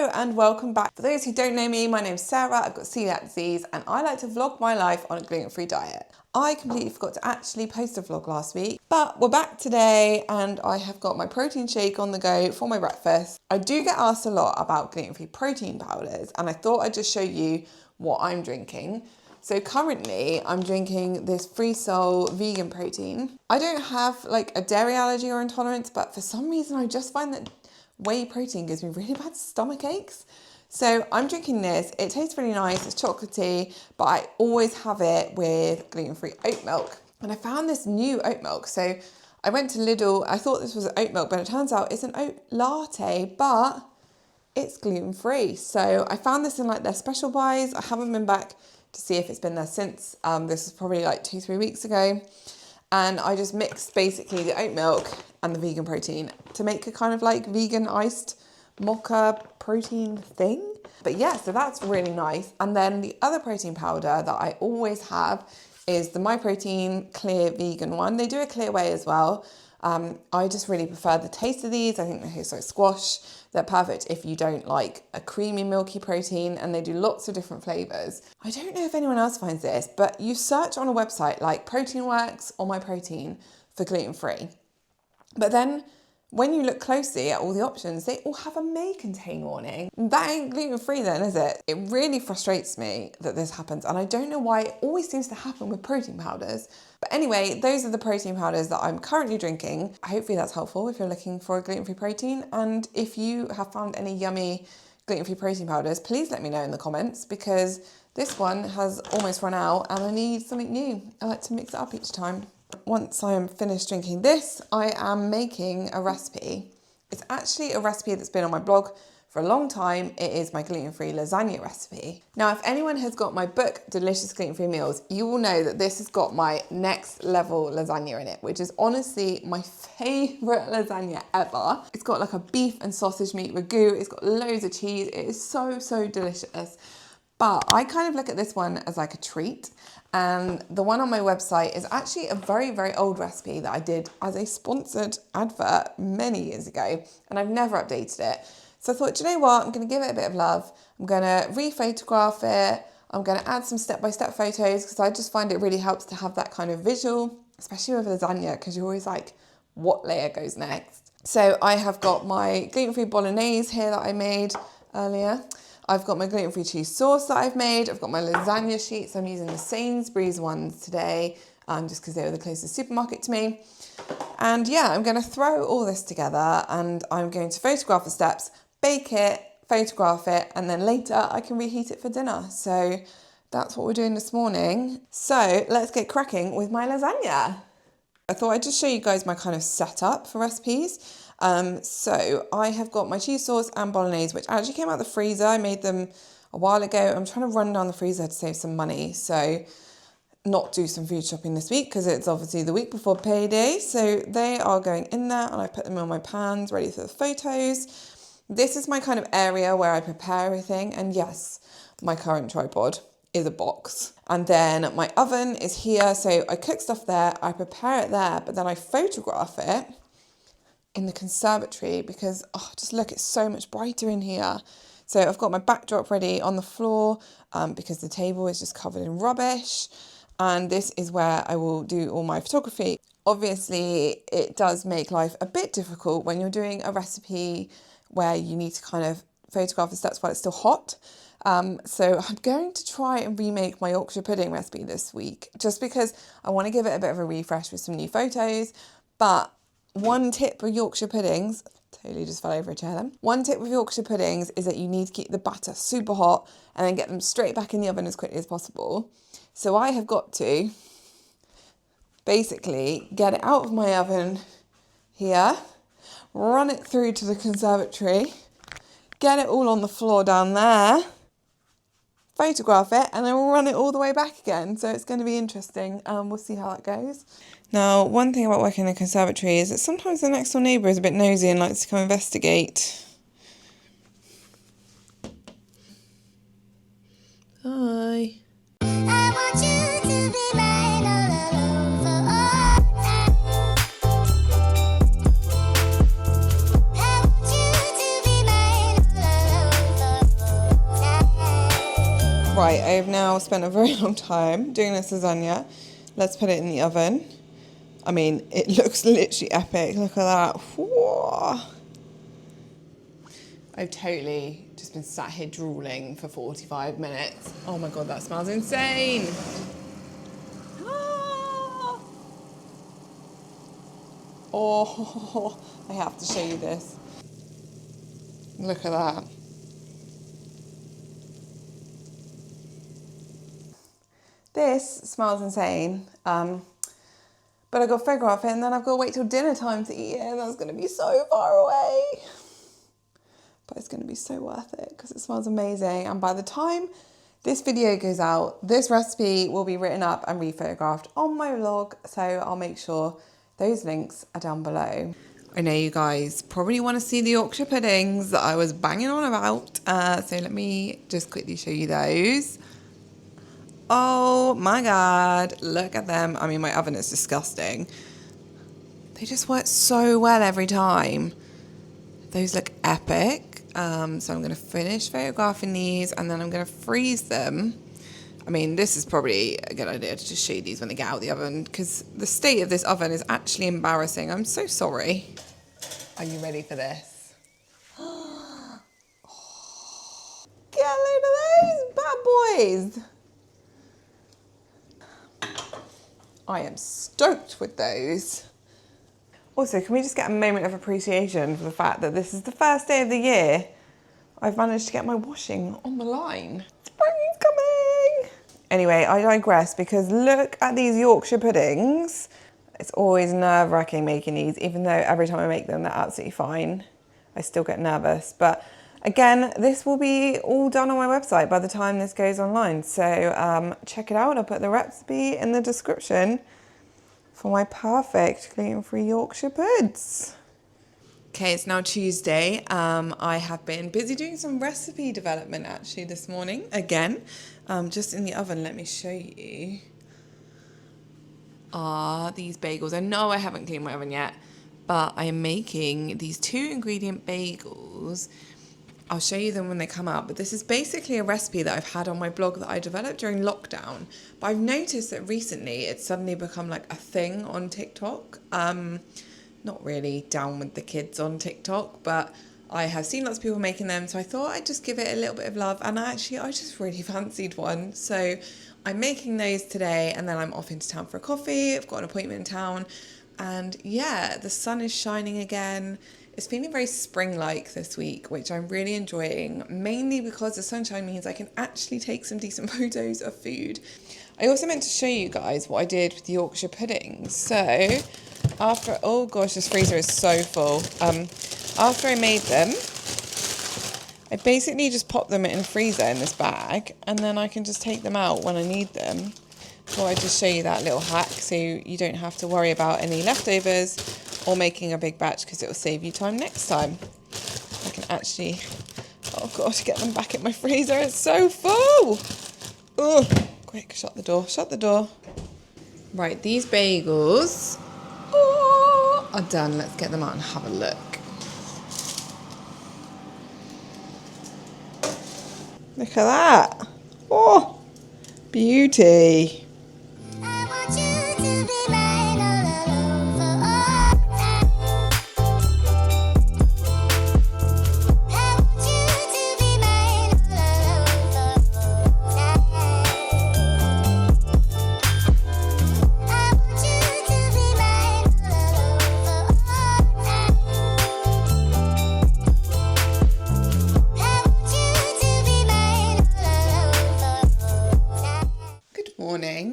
Hello and welcome back. For those who don't know me, my name's Sarah, I've got celiac disease and I like to vlog my life on a gluten-free diet. I completely forgot to actually post a vlog last week, but we're back today and I have got my protein shake on the go for my breakfast. I do get asked a lot about gluten-free protein powders and I thought I'd just show you what I'm drinking. So currently I'm drinking this Free Soul vegan protein. I don't have like a dairy allergy or intolerance, but for some reason I just find that whey protein gives me really bad stomach aches. So I'm drinking this. It tastes really nice, it's chocolatey, but I always have it with gluten-free oat milk. And I found this new oat milk. So I went to Lidl, I thought this was oat milk, but it turns out it's an oat latte, but it's gluten-free. So I found this in like their special buys. I haven't been back to see if it's been there since. This was probably like 2-3 weeks ago. And I just mixed basically the oat milk and the vegan protein to make a kind of like vegan iced mocha protein thing. But yeah, so that's really nice. And then the other protein powder that I always have is the MyProtein clear vegan one. They do a clear whey as well. I just really prefer the taste of these. I think they taste like squash. They're perfect if you don't like a creamy, milky protein, and they do lots of different flavors. I don't know if anyone else finds this, but you search on a website like Protein Works or MyProtein for gluten-free. But then when you look closely at all the options, they all have a may contain warning. That ain't gluten-free then, is it? It really frustrates me that this happens, and I don't know why it always seems to happen with protein powders. But anyway, those are the protein powders that I'm currently drinking. Hopefully that's helpful if you're looking for a gluten-free protein. And if you have found any yummy gluten-free protein powders, please let me know in the comments, because this one has almost run out and I need something new. I like to mix it up each time. Once I'm finished drinking this, I am making a recipe. It's actually a recipe that's been on my blog for a long time. It is my gluten-free lasagna recipe. Now, if anyone has got my book, Delicious Gluten-Free Meals, you will know that this has got my next level lasagna in it, which is honestly my favorite lasagna ever. It's got like a beef and sausage meat ragu. It's got loads of cheese. It is so, so delicious. But I kind of look at this one as like a treat. And the one on my website is actually a very, very old recipe that I did as a sponsored advert many years ago, and I've never updated it. So I thought, do you know what? I'm going to give it a bit of love. I'm going to re-photograph it. I'm going to add some step-by-step photos because I just find it really helps to have that kind of visual, especially with lasagna, because you're always like, what layer goes next? So I have got my gluten-free bolognese here that I made earlier. I've got my gluten-free cheese sauce that I've made. I've got my lasagna sheets. I'm using the Sainsbury's ones today, just because they were the closest supermarket to me. And yeah, I'm going to throw all this together and I'm going to photograph the steps, bake it, photograph it, and then later I can reheat it for dinner. So that's what we're doing this morning. So let's get cracking with my lasagna. I thought I'd just show you guys my kind of setup for recipes. So I have got my cheese sauce and bolognese, which actually came out of the freezer. I made them a while ago. I'm trying to run down the freezer to save some money. So not do some food shopping this week because it's obviously the week before payday. So they are going in there and I put them on my pans ready for the photos. This is my kind of area where I prepare everything. And yes, my current tripod is a box. And then my oven is here. So I cook stuff there, I prepare it there, but then I photograph it in the conservatory because, oh, just look, it's so much brighter in here. So I've got my backdrop ready on the floor because the table is just covered in rubbish. And this is where I will do all my photography. Obviously, it does make life a bit difficult when you're doing a recipe where you need to kind of photograph the steps while it's still hot. So I'm going to try and remake my Yorkshire pudding recipe this week, just because I want to give it a bit of a refresh with some new photos. But one tip with Yorkshire puddings, totally just fell over a chair then. One tip with Yorkshire puddings is that you need to keep the batter super hot and then get them straight back in the oven as quickly as possible. So I have got to basically get it out of my oven here, run it through to the conservatory, get it all on the floor down there, photograph it, and then run it all the way back again. So it's going to be interesting. We'll see how that goes. Now, one thing about working in a conservatory is that sometimes the next door neighbour is a bit nosy and likes to come investigate. Hi. I want you to be mine all alone for all time. I want you to be mine all alone Right, I have now spent a very long time doing this lasagna. Let's put it in the oven. I mean, it looks literally epic. Look at that. Whoa. I've totally just been sat here drooling for 45 minutes. Oh my God, that smells insane. Ah. Oh, I have to show you this. Look at that. This smells insane. But I've got to figure out it, and then I've got to wait till dinner time to eat it, and that's going to be so far away. But it's going to be so worth it because it smells amazing. And by the time this video goes out, this recipe will be written up and rephotographed on my vlog. So I'll make sure those links are down below. I know you guys probably want to see the Yorkshire puddings that I was banging on about. So let me just quickly show you those. Oh my God, look at them. I mean, my oven is disgusting. They just work so well every time. Those look epic. So I'm going to finish photographing these and then I'm going to freeze them. I mean, this is probably a good idea to just show you these when they get out of the oven because the state of this oven is actually embarrassing. I'm so sorry. Are you ready for this? Get a load of those bad boys. I am stoked with those. Also, can we just get a moment of appreciation for the fact that this is the first day of the year I've managed to get my washing on the line. Spring's coming! Anyway, I digress because look at these Yorkshire puddings. It's always nerve-wracking making these, even though every time I make them, they're absolutely fine. I still get nervous. But again, this will be all done on my website by the time this goes online. So check it out. I'll put the recipe in the description for my perfect gluten-free Yorkshire puds. Okay, it's now Tuesday. I have been busy doing some recipe development actually this morning. Again, just in the oven, let me show you. These bagels. I know I haven't cleaned my oven yet, but I am making these 2-ingredient bagels. I'll show you them when they come out, but this is basically a recipe that I've had on my blog that I developed during lockdown. But I've noticed that recently it's suddenly become like a thing on TikTok. Not really down with the kids on TikTok, but I have seen lots of people making them, so I thought I'd just give it a little bit of love, and I just really fancied one. So I'm making those today, and then I'm off into town for a coffee. I've got an appointment in town, and yeah, the sun is shining again. It's feeling very spring-like this week, which I'm really enjoying, mainly because the sunshine means I can actually take some decent photos of food. I also meant to show you guys what I did with the Yorkshire puddings. So after, oh gosh, this freezer is so full. After I made them, I basically just pop them in a freezer in this bag, and then I can just take them out when I need them. So I just show you that little hack so you don't have to worry about any leftovers or making a big batch because it will save you time next time. I can actually, oh God, get them back in my freezer. It's so full. Oh, quick, shut the door, shut the door. Right, these bagels are done. Let's get them out and have a look. Look at that. Oh, beauty. I want you to be mine all over. I want you to be mine all over. I want you to be mine all over. Good morning.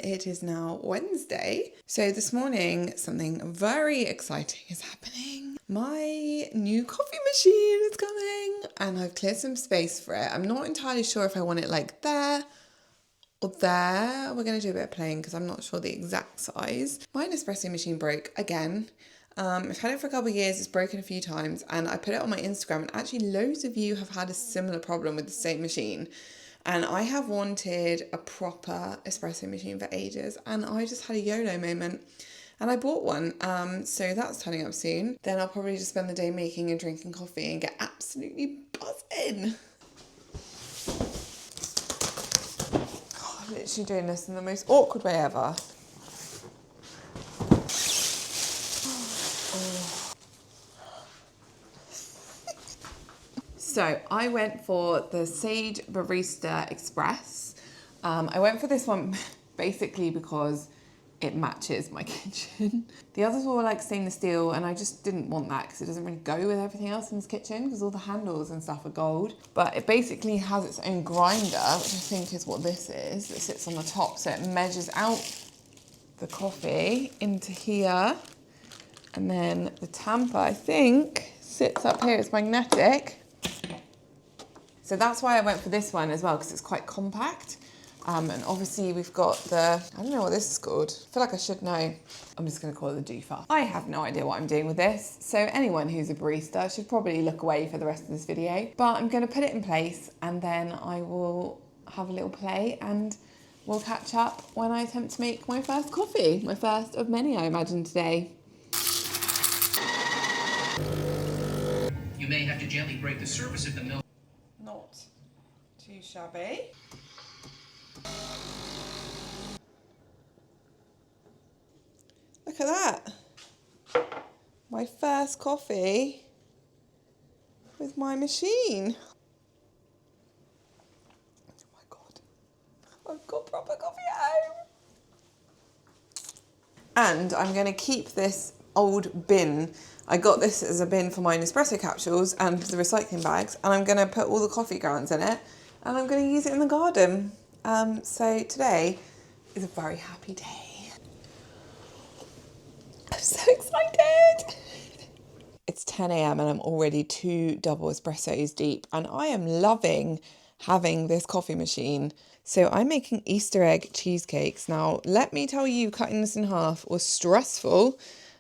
It is now Wednesday. So this morning, something very exciting is happening. My new coffee machine is coming and I've cleared some space for it. I'm not entirely sure if I want it like there or there. We're going to do a bit of playing because I'm not sure the exact size. My espresso machine broke again. I've had it for a couple of years, it's broken a few times, and I put it on my Instagram, and actually loads of you have had a similar problem with the same machine. And I have wanted a proper espresso machine for ages, and I just had a YOLO moment and I bought one. So that's turning up soon. Then I'll probably just spend the day making and drinking coffee and get absolutely buzzing. literally doing this in the most awkward way ever. So I went for the Sage Barista Express. I went for this one basically because it matches my kitchen. The others were like stainless steel and I just didn't want that because it doesn't really go with everything else in this kitchen because all the handles and stuff are gold. But it basically has its own grinder, which I think is what this is, that sits on the top. So it measures out the coffee into here. And then the tamper, I think, sits up here. It's magnetic. So that's why I went for this one as well, because it's quite compact. And obviously we've got the, I don't know what this is called. I feel like I should know. I'm just gonna call it the doofer. I have no idea what I'm doing with this. So anyone who's a barista should probably look away for the rest of this video. But I'm gonna put it in place and then I will have a little play and we'll catch up when I attempt to make my first coffee. My first of many, I imagine, today. You may have to gently break the surface of the milk. Not too shabby. Look at that. My first coffee with my machine. Oh my God. I've got proper coffee at home. And I'm going to keep this old bin. I got this as a bin for my Nespresso capsules and the recycling bags, and I'm going to put all the coffee grounds in it and I'm going to use it in the garden. So today is a very happy day. I'm so excited. It's 10 a.m. and I'm already 2 double espressos deep and I am loving having this coffee machine. So I'm making Easter egg cheesecakes. Now, let me tell you, cutting this in half was stressful,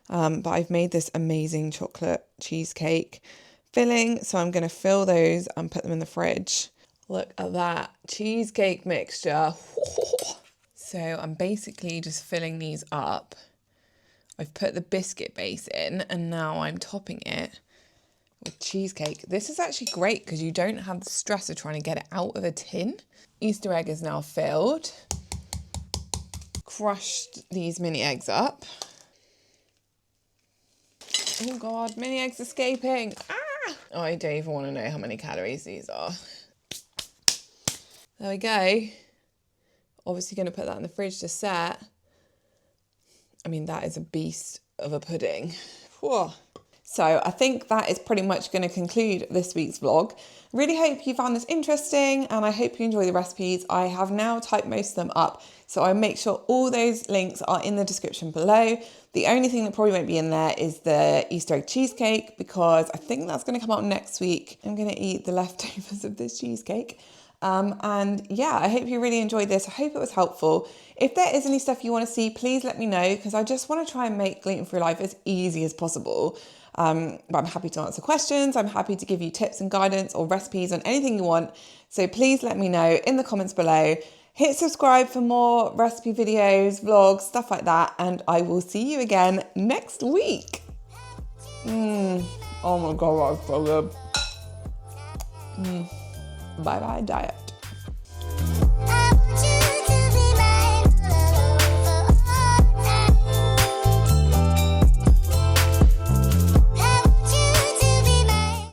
but I've made this amazing chocolate cheesecake filling. So I'm gonna fill those and put them in the fridge. Look at that cheesecake mixture. So I'm basically just filling these up. I've put the biscuit base in and now I'm topping it with cheesecake. This is actually great because you don't have the stress of trying to get it out of a tin. Easter egg is now filled. Crushed these mini eggs up. Oh God, mini eggs escaping. Ah! Oh, I don't even want to know how many calories these are. There we go. Obviously going to put that in the fridge to set. I mean, that is a beast of a pudding. Whoa. So I think that is pretty much going to conclude this week's vlog. Really hope you found this interesting and I hope you enjoy the recipes. I have now typed most of them up, so I'll make sure all those links are in the description below. The only thing that probably won't be in there is the Easter egg cheesecake because I think that's going to come out next week. I'm going to eat the leftovers of this cheesecake. And yeah, I hope you really enjoyed this. I hope it was helpful. If there is any stuff you want to see, please let me know because I just want to try and make gluten-free life as easy as possible. But I'm happy to answer questions. I'm happy to give you tips and guidance or recipes on anything you want. So please let me know in the comments below. Hit subscribe for more recipe videos, vlogs, stuff like that. And I will see you again next week. Oh my God, that's so good. Bye-bye diet.